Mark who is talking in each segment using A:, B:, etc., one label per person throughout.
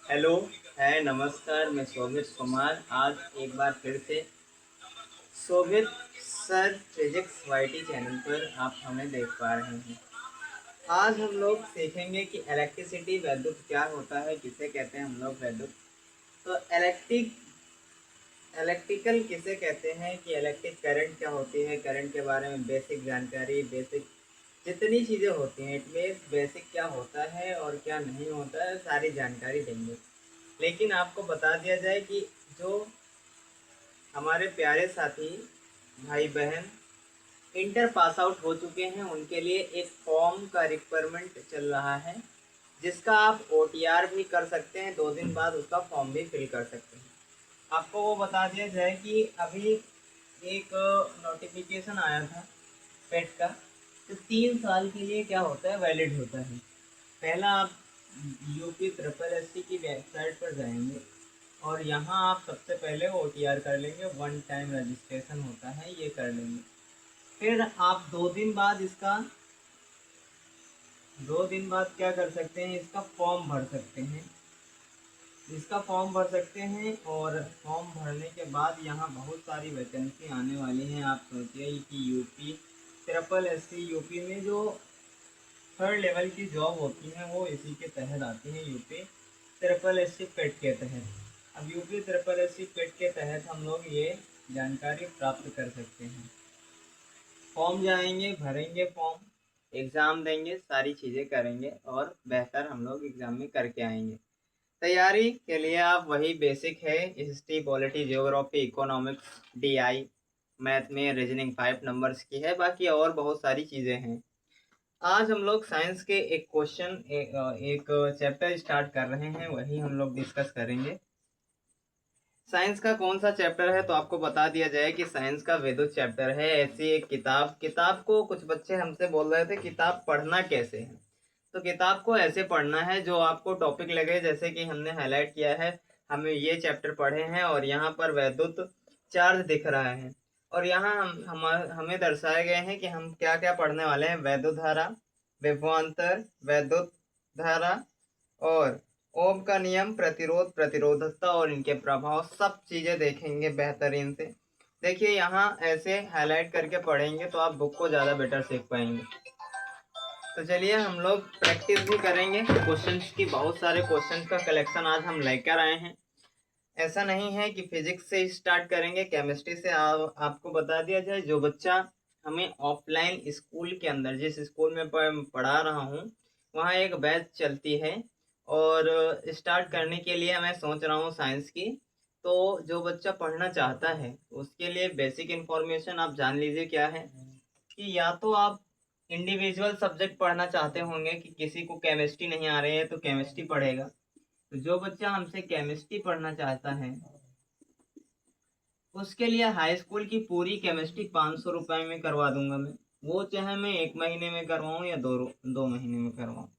A: Hello है, नमस्कार। मैं शोभित कुमार आज एक बार फिर से शोभित सर फिजिक्स वाईटी चैनल पर आप हमें देख पा रहे हैं। आज हम लोग सीखेंगे कि इलेक्ट्रिसिटी वैद्युत क्या होता है, किसे कहते हैं हम लोग वैद्युत। तो इलेक्ट्रिकल किसे कहते हैं, कि इलेक्ट्रिक करंट क्या होती है, करंट के बारे में बेसिक जानकारी, बेसिक जितनी चीज़ें होती हैं इनमें बेसिक क्या होता है और क्या नहीं होता है, सारी जानकारी देंगे। लेकिन आपको बता दिया जाए कि जो हमारे प्यारे साथी भाई बहन इंटर पास आउट हो चुके हैं उनके लिए एक फॉर्म का रिक्वायरमेंट चल रहा है, जिसका आप ओटीआर भी कर सकते हैं। 2 दिन बाद उसका फॉर्म भी फिल कर सकते हैं। आपको वो बता दिया जाए कि अभी एक नोटिफिकेशन आया था पेट का, तो 3 साल के लिए क्या होता है, वैलिड होता है। पहला आप यूपी ट्रिपल एस की वेबसाइट पर जाएंगे और यहाँ आप सबसे पहले ओटीआर कर लेंगे। 1 टाइम रजिस्ट्रेशन होता है, ये कर लेंगे। फिर आप 2 दिन बाद क्या कर सकते हैं, इसका फॉर्म भर सकते हैं। और फॉर्म भरने के बाद यहाँ बहुत सारी वैकेंसी आने वाली हैं। आप सोचिए कि यूपी ट्रिपल एस यूपी में जो 3rd लेवल की जॉब होती हैं वो इसी के तहत आती हैं, यूपी ट्रिपल एस पेट के तहत। अब यूपी ट्रिपल एस पेट के तहत हम लोग ये जानकारी प्राप्त कर सकते हैं। फॉर्म जाएंगे, भरेंगे फॉर्म, एग्ज़ाम देंगे, सारी चीज़ें करेंगे और बेहतर हम लोग एग्ज़ाम में करके आएंगे। तैयारी के लिए आप वही बेसिक है, history, polity, geography, economics, DI, math में रीजनिंग 5 नंबर्स की है, बाकी और बहुत सारी चीज़ें हैं। आज हम लोग साइंस के एक चैप्टर स्टार्ट कर रहे हैं, वही हम लोग डिस्कस करेंगे। साइंस का कौन सा चैप्टर है, तो आपको बता दिया जाए कि साइंस का विद्युत चैप्टर है। ऐसी एक किताब को कुछ बच्चे हमसे बोल रहे थे किताब पढ़ना कैसे है, तो किताब को ऐसे पढ़ना है जो आपको टॉपिक लगे। जैसे कि हमने हाईलाइट किया है, हमें ये चैप्टर पढ़े हैं और यहाँ पर वैद्युत चार्ज दिख रहा है और यहाँ हमें दर्शाए गए हैं कि हम क्या क्या पढ़ने वाले हैं। वैद्युत धारा, विभवांतर, वैद्युत धारा और ओम का नियम, प्रतिरोध, प्रतिरोधकता और इनके प्रभाव, सब चीज़ें देखेंगे बेहतरीन से। देखिए यहाँ ऐसे हाईलाइट करके पढ़ेंगे तो आप बुक को ज़्यादा बेटर सीख पाएंगे। तो चलिए हम लोग प्रैक्टिस भी करेंगे क्वेश्चंस की। बहुत सारे क्वेश्चंस का कलेक्शन आज हम लेकर आए हैं। ऐसा नहीं है कि फिजिक्स से स्टार्ट करेंगे, केमिस्ट्री से। आपको बता दिया जाए, जो बच्चा हमें ऑफलाइन स्कूल के अंदर, जिस स्कूल में पढ़ा रहा हूँ, वहाँ एक बैच चलती है और स्टार्ट करने के लिए मैं सोच रहा हूँ साइंस की। तो जो बच्चा पढ़ना चाहता है उसके लिए बेसिक इन्फॉर्मेशन आप जान लीजिए क्या है, कि या तो आप इंडिविजुअल सब्जेक्ट पढ़ना चाहते होंगे कि किसी को केमिस्ट्री नहीं आ रही है तो केमिस्ट्री पढ़ेगा। तो जो बच्चा हमसे केमिस्ट्री पढ़ना चाहता है उसके लिए हाई स्कूल की पूरी केमिस्ट्री 500 रुपये में करवा दूंगा मैं। वो चाहे मैं 1 महीने में करवाऊँ या 2 महीने में करवाऊँ,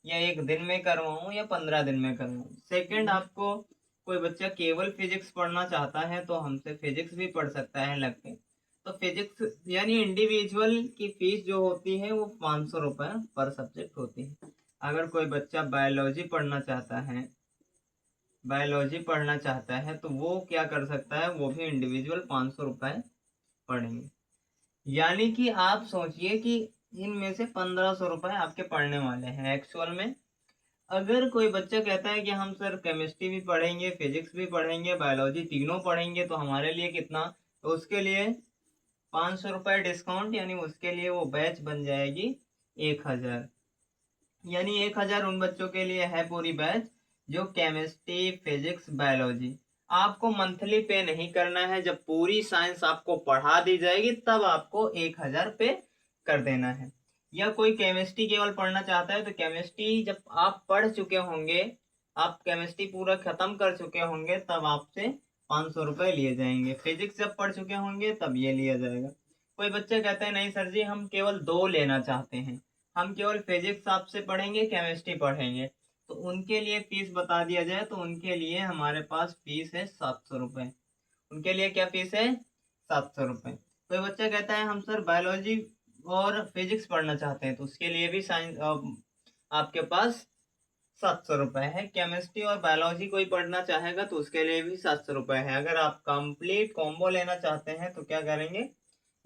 A: या 1 दिन में करवाऊँ या 15 दिन में करवाऊँ। सेकंड, आपको कोई बच्चा केवल फिजिक्स पढ़ना चाहता है तो हमसे फिजिक्स भी पढ़ सकता है लग के। तो फिजिक्स यानी इंडिविजुअल की फीस जो होती है वो 500 रुपये पर सब्जेक्ट होती है। अगर कोई बच्चा बायोलॉजी पढ़ना चाहता है तो वो क्या कर सकता है, वो भी इंडिविजुअल 500 रुपये पढ़ेंगे। यानी कि आप सोचिए कि इनमें से 1500 रुपये आपके पढ़ने वाले हैं एक्चुअल में। अगर कोई बच्चा कहता है कि हम सर केमिस्ट्री भी पढ़ेंगे, फिजिक्स भी पढ़ेंगे, बायोलॉजी तीनों पढ़ेंगे, तो हमारे लिए कितना, तो उसके लिए 500 रुपये डिस्काउंट, यानी उसके लिए वो बैच बन जाएगी 1000। यानी 1000 उन बच्चों के लिए है पूरी बैच जो केमिस्ट्री, फिजिक्स, बायोलॉजी। आपको मंथली पे नहीं करना है, जब पूरी साइंस आपको पढ़ा दी जाएगी तब आपको 1000 पे कर देना है। या कोई केमिस्ट्री केवल पढ़ना चाहता है तो केमिस्ट्री जब आप पढ़ चुके होंगे, आप केमिस्ट्री पूरा खत्म कर चुके होंगे, तब आपसे 500 रुपये लिए जाएंगे। फिजिक्स जब पढ़ चुके होंगे तब ये लिया जाएगा। कोई बच्चा कहता है नहीं सर जी, हम केवल 2 लेना चाहते हैं, हम केवल फिजिक्स आपसे पढ़ेंगे, केमिस्ट्री पढ़ेंगे, तो उनके लिए फीस बता दिया जाए तो उनके लिए हमारे पास फीस है 700 रुपये। उनके लिए क्या फीस है, 700 रुपये। कोई बच्चा कहता है हम सर बायोलॉजी और फिजिक्स पढ़ना चाहते हैं तो उसके लिए भी साइंस आपके पास 700 रुपये है। केमिस्ट्री और बायोलॉजी कोई पढ़ना चाहेगा तो उसके लिए भी 700 रुपये है। अगर आप कंप्लीट कॉम्बो लेना चाहते हैं तो क्या करेंगे,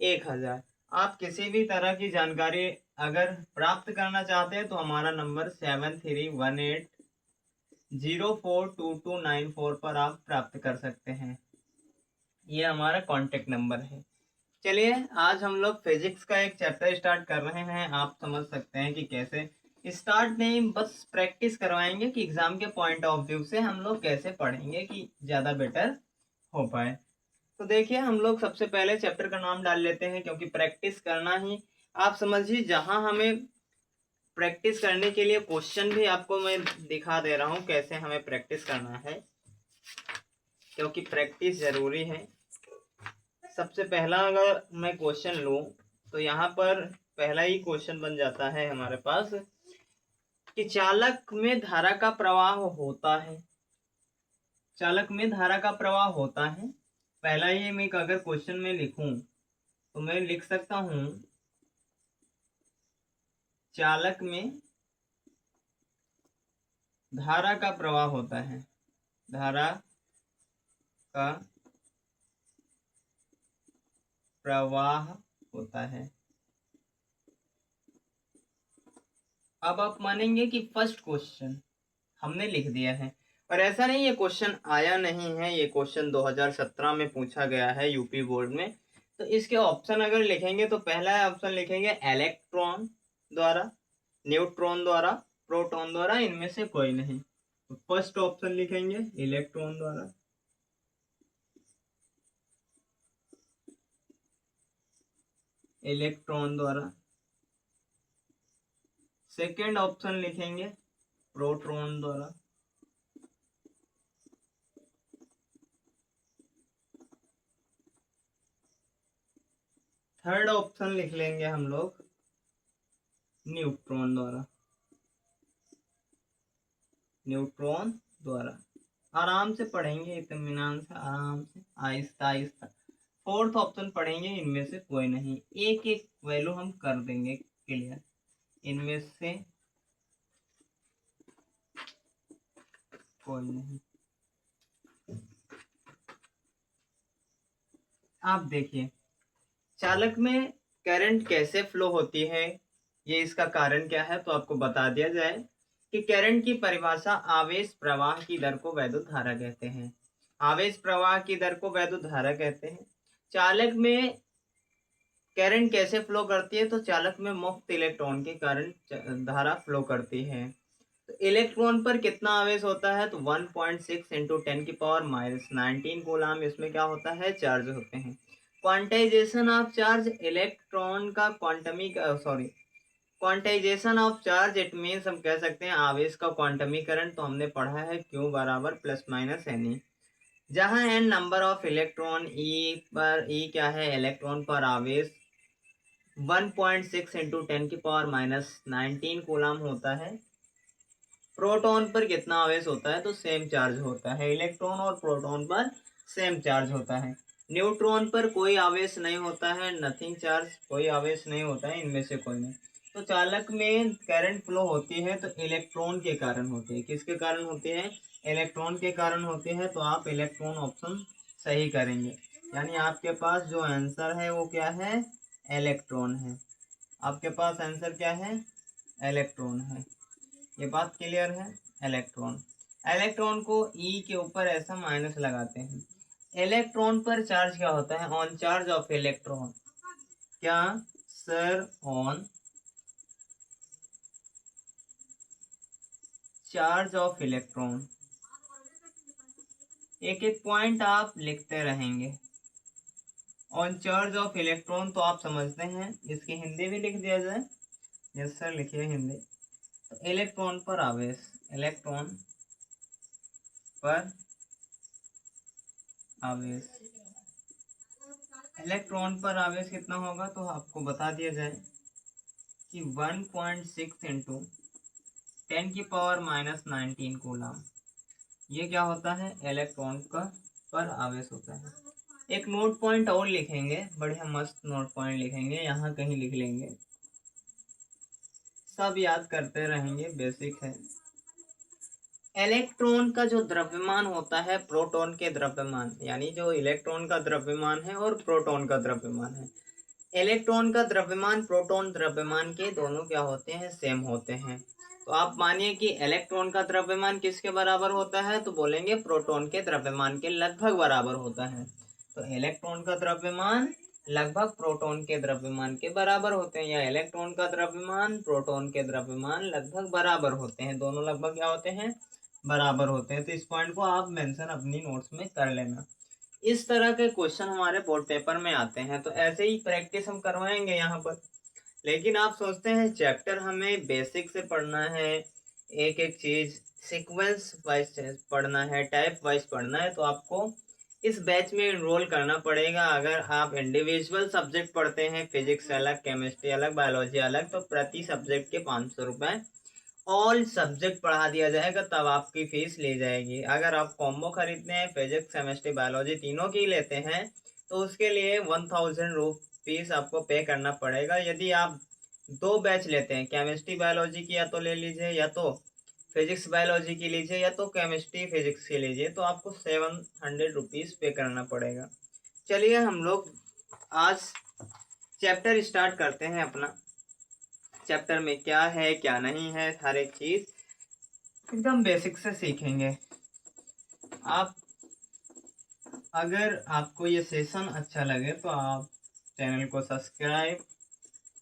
A: 1000। आप किसी भी तरह की जानकारी अगर प्राप्त करना चाहते हैं तो हमारा नंबर 7318042294 पर आप प्राप्त कर सकते हैं। ये हमारा कॉन्टेक्ट नंबर है। चलिए आज हम लोग फिजिक्स का एक चैप्टर स्टार्ट कर रहे हैं। आप समझ सकते हैं कि कैसे स्टार्ट नहीं, बस प्रैक्टिस करवाएंगे कि एग्जाम के पॉइंट ऑफ व्यू से हम लोग कैसे पढ़ेंगे कि ज़्यादा बेटर हो पाए। तो देखिए हम लोग सबसे पहले चैप्टर का नाम डाल लेते हैं, क्योंकि प्रैक्टिस करना ही, आप समझिए जहां हमें प्रैक्टिस करने के लिए क्वेश्चन भी आपको मैं दिखा दे रहा हूं कैसे हमें प्रैक्टिस करना है, क्योंकि प्रैक्टिस जरूरी है। सबसे पहला अगर मैं क्वेश्चन लूं तो यहाँ पर पहला ही क्वेश्चन बन जाता है हमारे पास कि चालक में धारा का प्रवाह होता है। चालक में धारा का प्रवाह होता है, पहला ही मैं अगर क्वेश्चन में लिखूं तो मैं लिख सकता हूं चालक में धारा का प्रवाह होता है। धारा का प्रवाह होता है। अब आप मानेंगे कि फर्स्ट क्वेश्चन हमने लिख दिया है, और ऐसा नहीं ये क्वेश्चन आया नहीं है, ये क्वेश्चन 2017 में पूछा गया है यूपी बोर्ड में। तो इसके ऑप्शन अगर लिखेंगे तो पहला ऑप्शन लिखेंगे इलेक्ट्रॉन द्वारा, न्यूट्रॉन द्वारा, प्रोटॉन द्वारा, इनमें से कोई नहीं। तो फर्स्ट ऑप्शन लिखेंगे इलेक्ट्रॉन द्वारा। इलेक्ट्रॉन द्वारा। सेकेंड ऑप्शन लिखेंगे प्रोटॉन द्वारा। थर्ड ऑप्शन लिख लेंगे हम लोग न्यूट्रॉन द्वारा। न्यूट्रॉन द्वारा आराम से पढ़ेंगे, इत्मीनान से, आराम से, आहिस्ता आहिस्ता। फोर्थ ऑप्शन पढ़ेंगे इनमें से कोई नहीं, एक एक वैल्यू हम कर देंगे क्लियर। इनमें से कोई नहीं। आप देखिए चालक में करंट कैसे फ्लो होती है, ये इसका कारण क्या है, तो आपको बता दिया जाए कि करंट की परिभाषा आवेश प्रवाह की दर को वैद्युत धारा कहते हैं। आवेश प्रवाह की दर को वैद्युत धारा कहते हैं। चालक में करंट कैसे फ्लो करती है, तो चालक में मुक्त इलेक्ट्रॉन के कारण धारा फ्लो करती है। तो इलेक्ट्रॉन पर कितना आवेश होता है, तो 1.6 इंटू 10⁻⁻19 कूलाम इसमें क्या होता है, चार्ज होते हैं। क्वांटाइजेशन ऑफ चार्ज, इलेक्ट्रॉन का quantization of charge, it means हम कह सकते हैं आवेश का क्वांटमीकरण। तो हमने पढ़ा है Q बराबर प्लस माइनस NE, जहां n number of electron, E क्या है, इलेक्ट्रॉन पर आवेश 1.6 इंटू 10⁻⁻19 कूलाम होता है। प्रोटॉन पर कितना आवेश होता है, तो सेम चार्ज होता है। इलेक्ट्रॉन और प्रोटॉन पर सेम चार्ज होता है। न्यूट्रॉन पर कोई आवेश नहीं होता है, नथिंग चार्ज, कोई आवेश नहीं होता है, इनमें से कोई नहीं। तो चालक में करंट फ्लो होती है तो इलेक्ट्रॉन के कारण होती है। किसके कारण होती है, इलेक्ट्रॉन के कारण होती है। तो आप इलेक्ट्रॉन ऑप्शन सही करेंगे, यानी आपके पास जो आंसर है वो क्या है, इलेक्ट्रॉन है। आपके पास आंसर क्या है, इलेक्ट्रॉन है। ये बात क्लियर है। इलेक्ट्रॉन, इलेक्ट्रॉन को E के ऊपर ऐसा माइनस लगाते हैं। इलेक्ट्रॉन पर चार्ज क्या होता है, ऑन चार्ज ऑफ इलेक्ट्रॉन, क्या sir, on charge of electron. एक एक पॉइंट आप लिखते रहेंगे। ऑन चार्ज ऑफ इलेक्ट्रॉन तो आप समझते हैं, इसकी हिंदी भी लिख दिया जाए। यस सर, लिखिए हिंदी। तो इलेक्ट्रॉन पर आवेश, इलेक्ट्रॉन पर आवेश, इलेक्ट्रॉन पर आवेश कितना होगा, तो आपको बता दिया जाए कि 1.6 इंटू 10⁻⁻19 कूलाम, ये क्या होता है, इलेक्ट्रॉन का पर आवेश होता है। एक नोट पॉइंट और लिखेंगे, बढ़िया मस्त नोट पॉइंट लिखेंगे, यहाँ कहीं लिख लेंगे, सब याद करते रहेंगे, बेसिक है। इलेक्ट्रॉन का जो द्रव्यमान होता है प्रोटॉन के द्रव्यमान, यानी जो इलेक्ट्रॉन का द्रव्यमान है और प्रोटॉन का द्रव्यमान है, इलेक्ट्रॉन का द्रव्यमान प्रोटॉन द्रव्यमान के दोनों क्या होते हैं, सेम होते हैं। तो आप मानिए कि इलेक्ट्रॉन का द्रव्यमान किसके बराबर होता है, तो बोलेंगे प्रोटॉन के द्रव्यमान के लगभग बराबर होता है। तो इलेक्ट्रॉन का द्रव्यमान लगभग प्रोटॉन के द्रव्यमान के बराबर होते हैं, या इलेक्ट्रॉन का द्रव्यमान प्रोटॉन के द्रव्यमान लगभग बराबर होते हैं, दोनों लगभग क्या होते हैं, बराबर होते हैं। तो इस पॉइंट को आप मेंशन अपनी नोट्स में कर लेना। इस तरह के क्वेश्चन हमारे बोर्ड पेपर में आते हैं, तो ऐसे ही प्रैक्टिस हम करवाएंगे यहाँ पर। लेकिन आप सोचते हैं चैप्टर हमें बेसिक से पढ़ना है, एक एक चीज सीक्वेंस वाइज पढ़ना है, टाइप वाइज पढ़ना है, तो आपको इस बैच में इनरोल करना पड़ेगा। अगर आप इंडिविजुअल सब्जेक्ट पढ़ते हैं, फिजिक्स अलग, केमिस्ट्री अलग, बायोलॉजी अलग, तो प्रति सब्जेक्ट के 500 रुपये ऑल सब्जेक्ट पढ़ा दिया जाएगा, तब आपकी फीस ली जाएगी। अगर आप कॉम्बो खरीदते हैं, फिजिक्स केमिस्ट्री बायोलॉजी तीनों की लेते हैं, तो उसके लिए 1000 रुपीज़ आपको पे करना पड़ेगा। यदि आप 2 बैच लेते हैं, केमिस्ट्री बायोलॉजी की या तो ले लीजिए, या तो फिजिक्स बायोलॉजी की लीजिए, या तो केमिस्ट्री फिजिक्स की लीजिए, तो आपको 700 रुपीज़ पे करना पड़ेगा। चलिए हम लोग आज चैप्टर स्टार्ट करते हैं अपना। चैप्टर में क्या है क्या नहीं है, हर एक चीज एकदम बेसिक से सीखेंगे। आप अगर आपको ये सेशन अच्छा लगे तो आप चैनल को सब्सक्राइब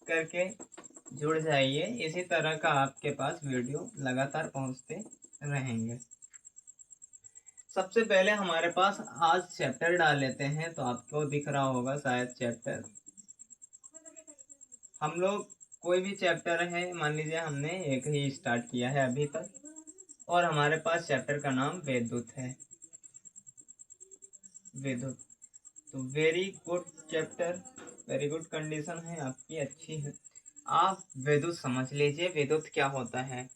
A: करके जुड़ जाइए, इसी तरह का आपके पास वीडियो लगातार पहुंचते रहेंगे। सबसे पहले हमारे पास आज चैप्टर डाल लेते हैं, तो आपको दिख रहा होगा शायद चैप्टर। हम लोग कोई भी चैप्टर है, मान लीजिए हमने एक ही स्टार्ट किया है अभी तक, और हमारे पास चैप्टर का नाम विद्युत है, विद्युत। तो very good chapter, very good condition है आपकी, अच्छी है। आप विद्युत समझ लीजिए, विद्युत क्या होता है।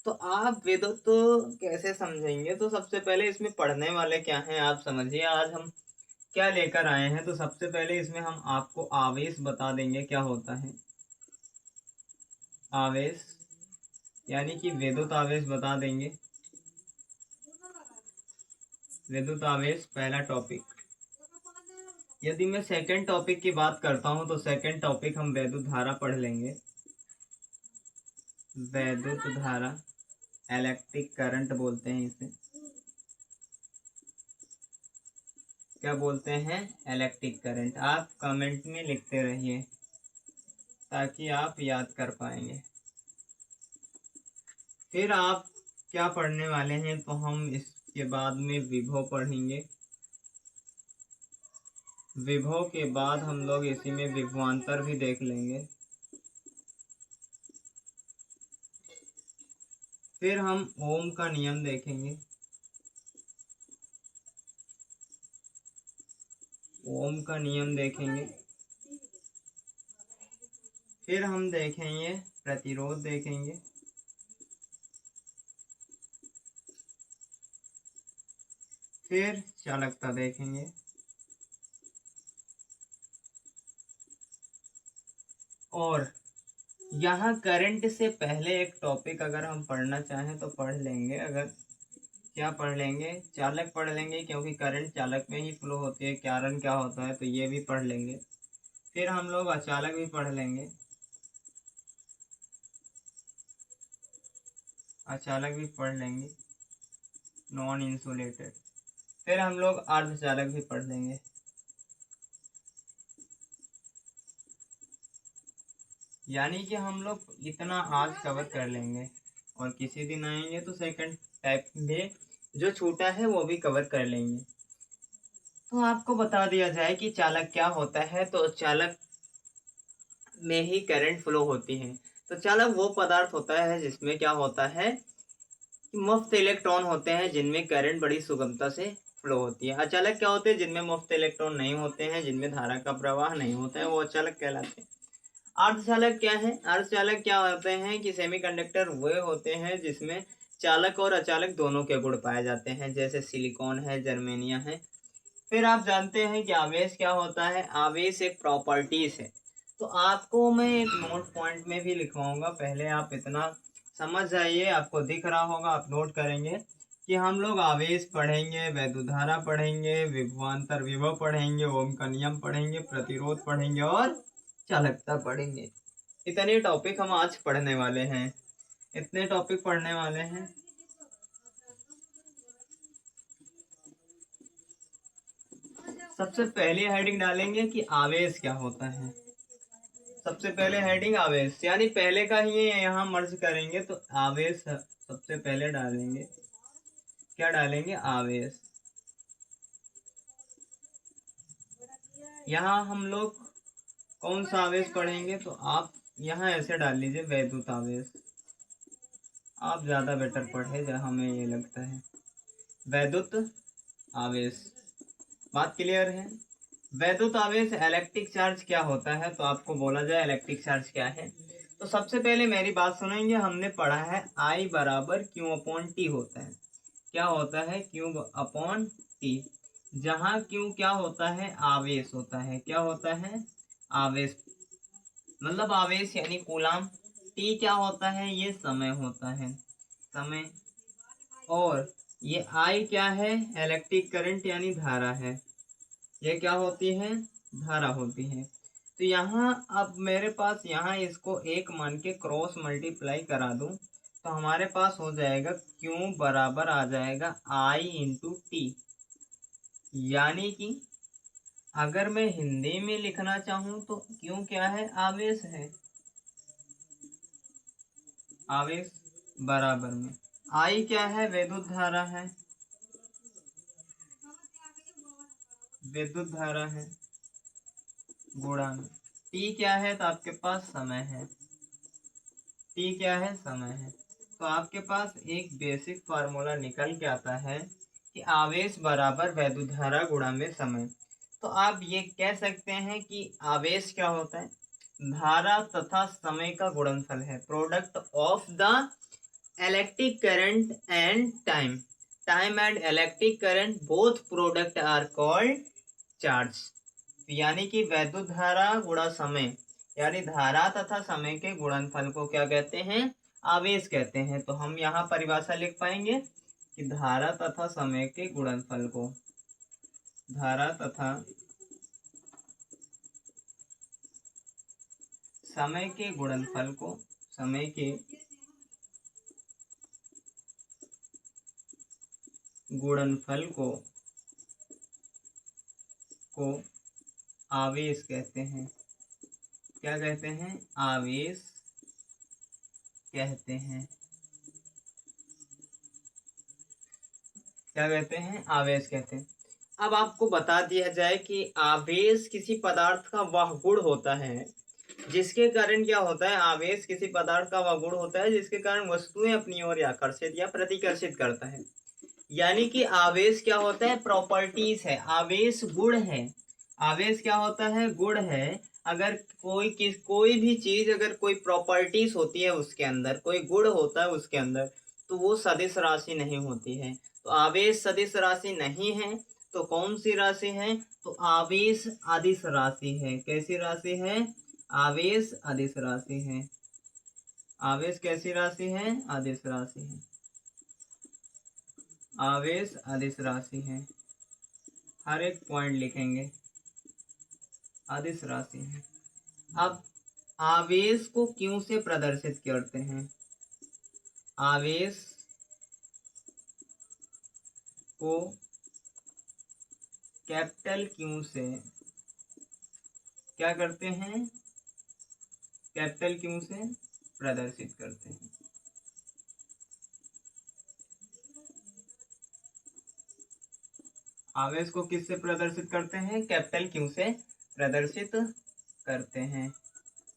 A: तो आप विद्युत तो कैसे समझेंगे, तो सबसे पहले इसमें पढ़ने वाले क्या हैं आप समझिए। आज हम क्या लेकर आए हैं, तो सबसे पहले इसमें हम आपको आवेश बता देंगे क्या होता है। आवेश यानी कि विद्युत आवेश बता देंगे। विद्युत आवेश पहला टॉपिक। यदि मैं सेकंड टॉपिक की बात करता हूं, तो सेकंड टॉपिक हम वैद्युत धारा पढ़ लेंगे। वैद्युत धारा, इलेक्ट्रिक करंट बोलते हैं इसे। क्या बोलते हैं, इलेक्ट्रिक करंट। आप कमेंट में लिखते रहिए ताकि आप याद कर पाएंगे। फिर आप क्या पढ़ने वाले हैं, तो हम इसके बाद में विभव पढ़ेंगे। विभव के बाद हम लोग इसी में विभवांतर भी देख लेंगे। फिर हम ओम का नियम देखेंगे। ओम का नियम देखेंगे। फिर हम देखेंगे प्रतिरोध देखेंगे। फिर चालकता देखेंगे। और यहाँ करंट से पहले एक टॉपिक अगर हम पढ़ना चाहें तो पढ़ लेंगे। अगर क्या पढ़ लेंगे, चालक पढ़ लेंगे, क्योंकि करंट चालक में ही फ्लो होती है, कारण क्या होता है, तो ये भी पढ़ लेंगे। फिर हम लोग अचालक भी पढ़ लेंगे, अचालक भी पढ़ लेंगे, नॉन इंसुलेटेड। फिर हम लोग अर्धचालक भी पढ़ लेंगे। यानी कि हम लोग इतना आज कवर कर लेंगे, और किसी दिन आएंगे तो सेकंड टाइप भी जो छूटा है वो भी कवर कर लेंगे। तो आपको बता दिया जाए कि चालक क्या होता है। तो चालक में ही करंट फ्लो होती है। तो चालक वो पदार्थ होता है जिसमें क्या होता है, मुफ्त इलेक्ट्रॉन होते हैं, जिनमें करंट बड़ी सुगमता से फ्लो होती है। अचालक क्या होते हैं, जिनमें मुफ्त इलेक्ट्रॉन नहीं होते हैं, जिनमें धारा का प्रवाह नहीं होता है, वो अचालक कहलाते हैं। अर्धचालक क्या है, अर्धचालक क्या होते हैं कि सेमीकंडक्टर वे होते हैं जिसमें चालक और अचालक दोनों के गुण पाए जाते हैं, जैसे सिलिकॉन है, जर्मेनियम है। फिर आप जानते हैं कि आवेश क्या होता है। आवेश एक प्रॉपर्टीज है। तो आपको मैं एक नोट पॉइंट में भी लिखवाऊंगा, पहले आप इतना समझ जाइए, आपको दिख रहा होगा, आप नोट करेंगे कि हम लोग आवेश पढ़ेंगे, वैद्युतधारा पढ़ेंगे, विभवांतर विभव पढ़ेंगे, ओम का नियम पढ़ेंगे, प्रतिरोध पढ़ेंगे और चालकता पढ़ेंगे। इतने टॉपिक हम आज पढ़ने वाले हैं, इतने टॉपिक पढ़ने वाले हैं। सबसे पहली हेडिंग डालेंगे कि आवेश क्या होता है। सबसे पहले हेडिंग आवेश, यानी पहले का ही यहाँ मर्ज करेंगे तो आवेश सबसे पहले डालेंगे। क्या डालेंगे? आवेश। यहाँ हम लोग कौन सा आवेश पढ़ेंगे, तो आप यहाँ ऐसे डाल लीजिए वैद्युत आवेश। आप ज्यादा बेटर पढ़े जहाँ हमें ये लगता है, वैद्युत आवेश। बात क्लियर है? वैद्युत आवेश इलेक्ट्रिक चार्ज क्या होता है, तो आपको बोला जाए इलेक्ट्रिक चार्ज क्या है। तो सबसे पहले मेरी बात सुनेंगे, हमने पढ़ा है I बराबर क्यू अपॉन टी होता है। क्या होता है? Q upon T. जहाँ क्यू क्या होता है? आवेश होता है। क्या होता है? आवेश, मतलब आवेश यानी कूलाम। टी क्या होता है? ये समय होता है, समय। और ये आई क्या है? इलेक्ट्रिक करंट यानी धारा है। ये क्या होती है? धारा होती है। तो यहाँ अब मेरे पास यहाँ इसको एक मान के क्रॉस मल्टीप्लाई करा दूं तो हमारे पास हो जाएगा क्यू बराबर आ जाएगा आई इंटू टी। यानी कि अगर मैं हिंदी में लिखना चाहूं तो क्यू क्या है? आवेश है। आवेश बराबर में आई क्या है? विद्युत धारा है। विद्युत धारा है गुणा में टी क्या है? तो आपके पास समय है। टी क्या है? समय है। तो आपके पास एक बेसिक फार्मूला निकल के आता है कि आवेश बराबर वैद्युत धारा गुणा में समय। तो आप ये कह सकते हैं कि आवेश क्या होता है? धारा तथा समय का गुणनफल है, product of the electric current and time. Time and electric current both product are called charge. यानी कि वैद्युत धारा गुणा समय, यानी धारा तथा समय के गुणनफल को क्या कहते हैं? आवेश कहते हैं। तो हम यहाँ परिभाषा लिख पाएंगे कि धारा तथा समय के गुणनफल को, धारा तथा समय के गुणनफल को, समय के गुणनफल को आवेश कहते हैं। क्या कहते हैं? आवेश कहते हैं। क्या कहते हैं? आवेश कहते हैं। अब आपको बता दिया जाए कि आवेश किसी पदार्थ का वह गुण होता है जिसके कारण क्या होता है? आवेश किसी पदार्थ का वह गुण होता है जिसके कारण वस्तुएं अपनी ओर आकर्षित या प्रतिकर्षित करता है। यानी कि आवेश क्या होता है? प्रॉपर्टीज है। आवेश गुण है। आवेश क्या होता है? गुण है। अगर कोई भी चीज, अगर कोई प्रॉपर्टीज होती है उसके अंदर, कोई गुण होता है उसके अंदर, तो वो सदिश राशि नहीं होती है। तो आवेश सदिश राशि नहीं है तो कौन सी राशि है? तो आवेश अदिश राशि है। कैसी राशि है? आवेश अदिश राशि है। आवेश कैसी राशि है? अदिश राशि है। आवेश अदिश राशि है। हर एक पॉइंट लिखेंगे, अदिश राशि है। अब आवेश को क्यों से प्रदर्शित करते हैं? आवेश को कैपिटल क्यू से क्या करते हैं? कैपिटल क्यू से प्रदर्शित करते हैं। आवेश को किससे प्रदर्शित करते हैं? कैपिटल क्यू से प्रदर्शित करते हैं।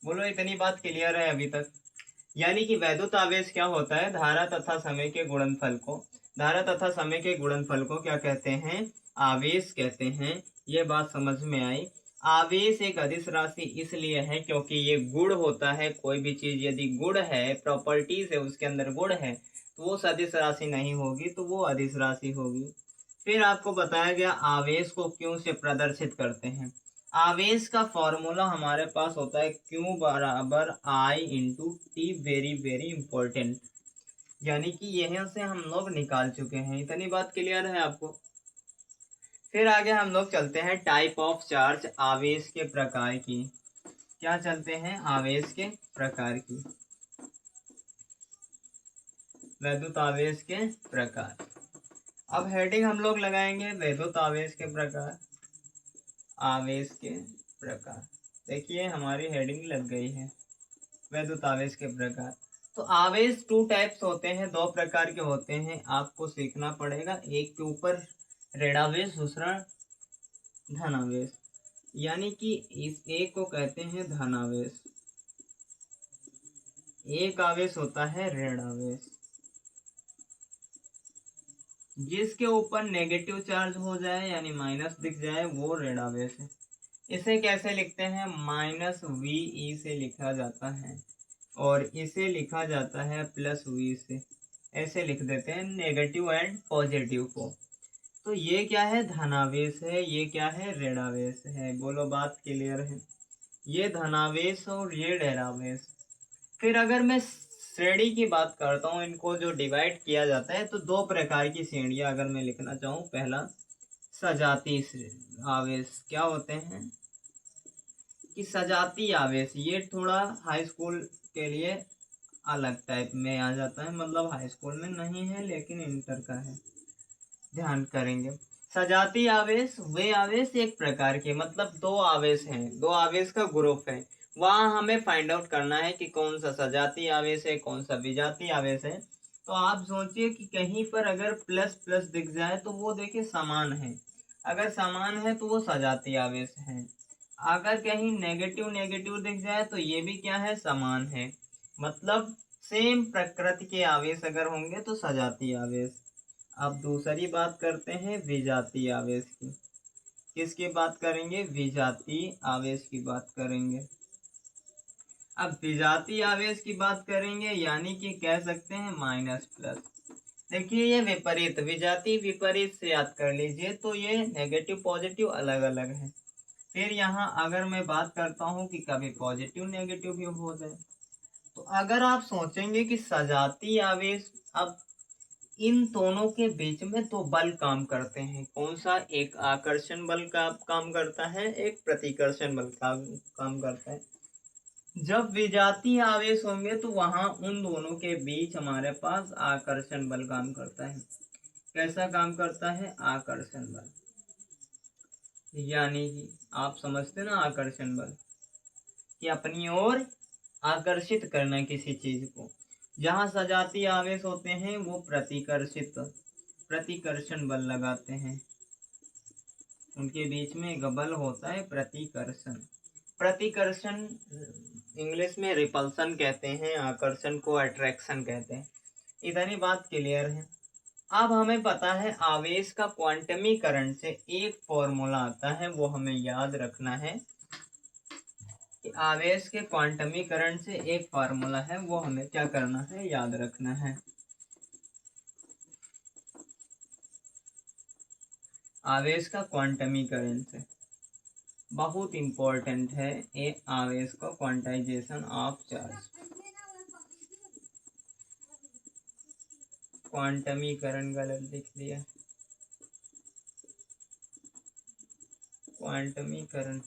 A: बोलो इतनी बात क्लियर है अभी तक? यानी कि वैद्युत आवेश क्या होता है? धारा तथा समय के गुणनफल को, धारा तथा समय के गुणनफल को क्या कहते हैं? आवेश कहते हैं। ये बात समझ में आई। आवेश एक अदिश राशि इसलिए है क्योंकि ये गुण होता है। कोई भी चीज यदि गुण है, प्रॉपर्टीज है, उसके अंदर गुण है, तो वो सदिश राशि नहीं होगी, तो वो अदिश राशि होगी। फिर आपको बताया गया आवेश को क्यू से प्रदर्शित करते हैं। आवेश का फॉर्मूला हमारे पास होता है क्यू बराबर I into T, very very important, यानी कि यहाँ से हम लोग निकाल चुके हैं। इतनी बात क्लियर है आपको। फिर आगे हम लोग चलते हैं टाइप ऑफ चार्ज, आवेश के प्रकार की। क्या चलते हैं? आवेश के प्रकार की, वैद्युत आवेश के प्रकार। अब हेडिंग हम लोग लगाएंगे वैद्युत आवेश के प्रकार, आवेश के प्रकार। देखिए हमारी हेडिंग लग गई है, वैद्युत आवेश के प्रकार। तो आवेश टू टाइप्स होते हैं, दो प्रकार के होते हैं, आपको सीखना पड़ेगा। एक के ऊपर ऋणावेश, दूसरा धनावेश, यानी कि इस एक को कहते हैं धनावेश, एक आवेश होता है ऋणावेश। जिसके ऊपर नेगेटिव चार्ज हो जाए यानी माइनस दिख जाए वो ऋणावेश है। इसे कैसे लिखते हैं? माइनस वी ई से लिखा जाता है और इसे लिखा जाता है प्लस वी से। ऐसे लिख देते हैं नेगेटिव एंड पॉजिटिव को। तो ये क्या है? धनावेश है। ये क्या है? ऋणावेश है। बोलो बात क्लियर है? ये धनावेश और ये ऋणावेश। फिर अगर मैं श्रेणी की बात करता हूँ, इनको जो डिवाइड किया जाता है, तो दो प्रकार की श्रेणियां अगर मैं लिखना चाहूँ। पहला सजातीय आवेश। क्या होते हैं कि सजातीय आवेश, ये थोड़ा हाई स्कूल के लिए अलग टाइप में आ जाता है, मतलब हाई स्कूल में नहीं है लेकिन इंटर का है, ध्यान करेंगे। सजातीय आवेश वे आवेश एक प्रकार के, मतलब दो आवेश हैं, दो आवेश का ग्रुप है, वहां हमें फाइंड आउट करना है कि कौन सा सजातीय आवेश है, कौन सा विजातीय आवेश है। तो आप सोचिए कि कहीं पर अगर प्लस प्लस दिख जाए तो वो देखिए समान है, अगर समान है तो वो सजातीय आवेश है। अगर कहीं नेगेटिव नेगेटिव दिख जाए तो ये भी क्या है? समान है। मतलब सेम प्रकृति के आवेश अगर होंगे तो सजातीय आवेश। अब दूसरी बात करते हैं विजातीय आवेश की। किसकी बात करेंगे? विजातीय आवेश की बात करेंगे। अब विजातीय आवेश की बात करेंगे यानी कि कह सकते हैं माइनस प्लस। देखिए ये विपरीत, विजातीय विपरीत से याद कर लीजिए, तो ये नेगेटिव पॉजिटिव अलग अलग है। फिर यहाँ अगर मैं बात करता हूँ कि कभी पॉजिटिव नेगेटिव भी हो जाए, तो अगर आप सोचेंगे कि सजातीय आवेश, अब इन दोनों के बीच में दो बल काम करते हैं। कौन सा? एक आकर्षण बल का काम करता है, एक प्रतिकर्षण बल का काम करता है। जब विजातीय आवेश होंगे तो वहां उन दोनों के बीच हमारे पास आकर्षण बल काम करता है। कैसा काम करता है? आकर्षण बल। यानी कि आप समझते ना आकर्षण बल, कि अपनी ओर आकर्षित करना किसी चीज को। जहां सजातीय आवेश होते हैं वो प्रतिकर्षण बल लगाते हैं, उनके बीच में एक बल होता है प्रतिकर्षण। प्रतिकर्षण इंग्लिश में रिपल्सन कहते हैं, आकर्षण को अट्रैक्शन कहते हैं। इतनी बात क्लियर है। अब हमें पता है आवेश का क्वांटमीकरण से एक फॉर्मूला आता है, वो हमें याद रखना है कि आवेश के क्वांटमीकरण से एक फार्मूला है, वो हमें क्या करना है? याद रखना है। आवेश का क्वांटमीकरण से बहुत इंपॉर्टेंट है ये आवेश का क्वांटाइजेशन ऑफ चार्ज। क्वांटमीकरण गलत लिख दिया, क्वांटमीकरण।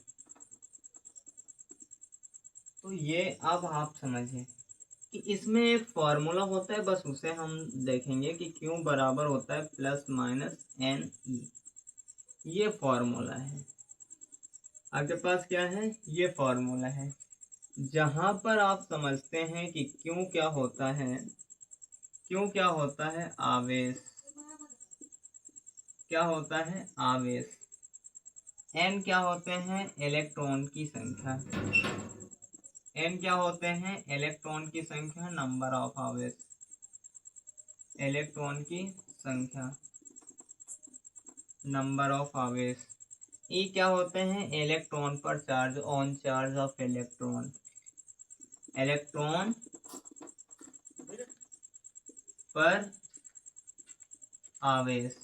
A: तो ये अब आप समझिए कि इसमें एक फॉर्मूला होता है, बस उसे हम देखेंगे कि क्यों बराबर होता है प्लस माइनस एन ई। ये फॉर्मूला है, आपके पास क्या है? ये फॉर्मूला है। जहां पर आप समझते हैं कि क्यों क्या होता है, क्यों क्या होता है? आवेश। क्या होता है? आवेश। एन क्या होते हैं? इलेक्ट्रॉन की संख्या। एन क्या होते हैं? इलेक्ट्रॉन की संख्या, नंबर ऑफ आवेश, इलेक्ट्रॉन की संख्या, नंबर ऑफ आवेश। ई क्या होते हैं? इलेक्ट्रॉन पर charge, on charge of electron, electron पर आवेश।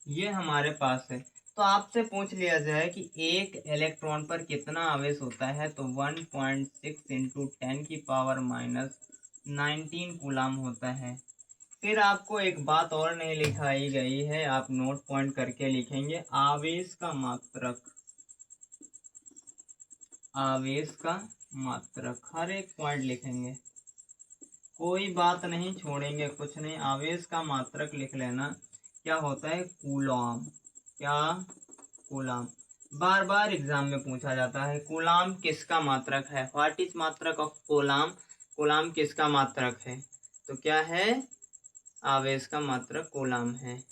A: ये हमारे पास है। तो आपसे पूछ लिया जाए कि एक इलेक्ट्रॉन पर कितना आवेश होता है, तो 1.6 इंटू 10⁻⁻19 कूलाम होता है। फिर आपको एक बात और नहीं लिखाई गई है, आप नोट पॉइंट करके लिखेंगे, आवेश का मात्रक। आवेश का मात्रक हर एक पॉइंट लिखेंगे, कोई बात नहीं छोड़ेंगे, कुछ नहीं। आवेश का मात्रक लिख लेना, क्या होता है, कूलॉम। क्या, कूलाम। बार बार एग्जाम में पूछा जाता है, कूलाम किसका मात्रक है, व्हाट इज मात्रक ऑफ कूलाम, कूलाम किसका मात्रक है, तो क्या है, आवेश का मात्रक कूलाम है।